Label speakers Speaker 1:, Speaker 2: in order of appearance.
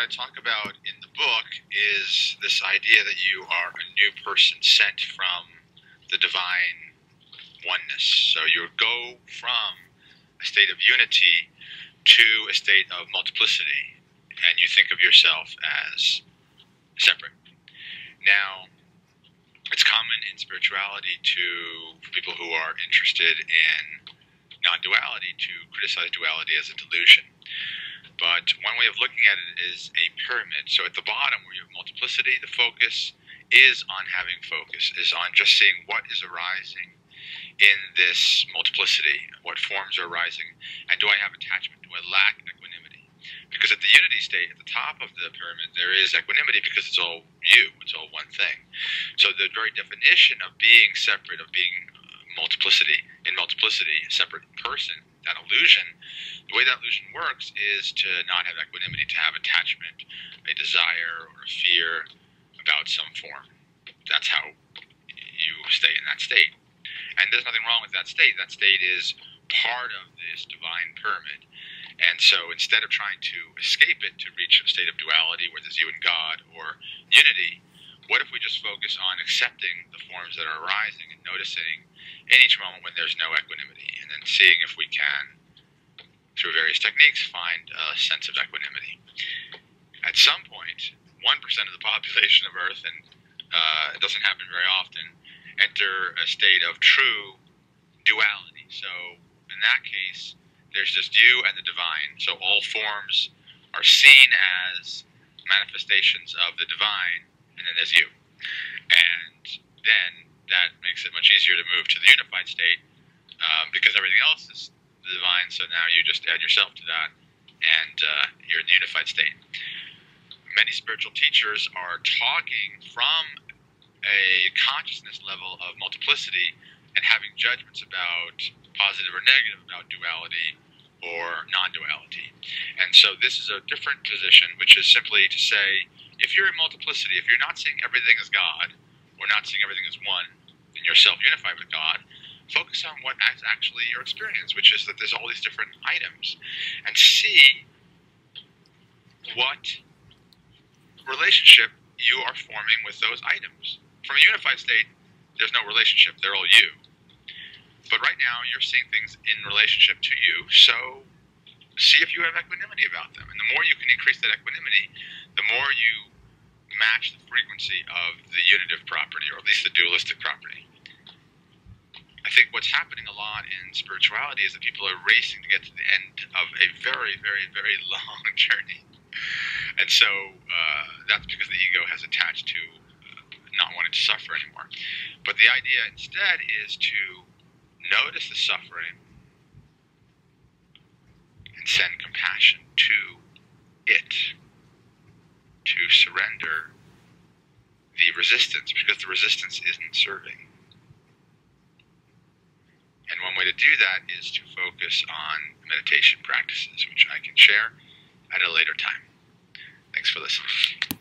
Speaker 1: I talk about in the book is this idea that you are a new person sent from the divine oneness. So you go from a state of unity to a state of multiplicity, and you think of yourself as separate. Now, it's common in spirituality for people who are interested in non-duality to criticize duality as a delusion. But one way of looking at it is a pyramid. So at the bottom, where you have multiplicity, the focus is on having focus, is on just seeing what is arising in this multiplicity, what forms are arising, and do I have attachment? Do I lack equanimity? Because at the unity state, at the top of the pyramid, there is equanimity because it's all you, it's all one thing. So the very definition of being separate, of being multiplicity, a separate person, that illusion, the way that illusion works is to not have equanimity, to have attachment, a desire, or a fear about some form. That's how you stay in that state. And there's nothing wrong with that state. That state is part of this divine pyramid. And so instead of trying to escape it to reach a state of duality where there's you and God or unity, what if we just focus on accepting the forms that are arising and noticing in each moment when there's no equanimity, and then seeing if we can, through various techniques, find a sense of equanimity. At some point, 1% of the population of Earth, and it doesn't happen very often, enter a state of true duality. So in that case, there's just you and the divine. So all forms are seen as manifestations of the divine, and then there's you. And then that makes it much easier to move to the unified state, because everything else is the divine, so now you just add yourself to that, and you're in the unified state. Many spiritual teachers are talking from a consciousness level of multiplicity and having judgments about positive or negative about duality or non-duality. And so this is a different position, which is simply to say, if you're in multiplicity, if you're not seeing everything as God, or not seeing everything as one, and you're self-unified with God, focus on what is actually your experience, which is that there's all these different items, and see what relationship you are forming with those items. From a unified state, there's no relationship, they're all you. But right now, you're seeing things in relationship to you, so see if you have equanimity about them. And the more you can increase that equanimity, the more you match the frequency of the unitive property, or at least the dualistic property. I think what's happening a lot in spirituality is that people are racing to get to the end of a very, very, very long journey. And so that's because the ego has attached to not wanting to suffer anymore. But the idea instead is to notice the suffering and send compassion to it, to surrender the resistance, because the resistance isn't serving. And one way to do that is to focus on meditation practices, which I can share at a later time. Thanks for listening.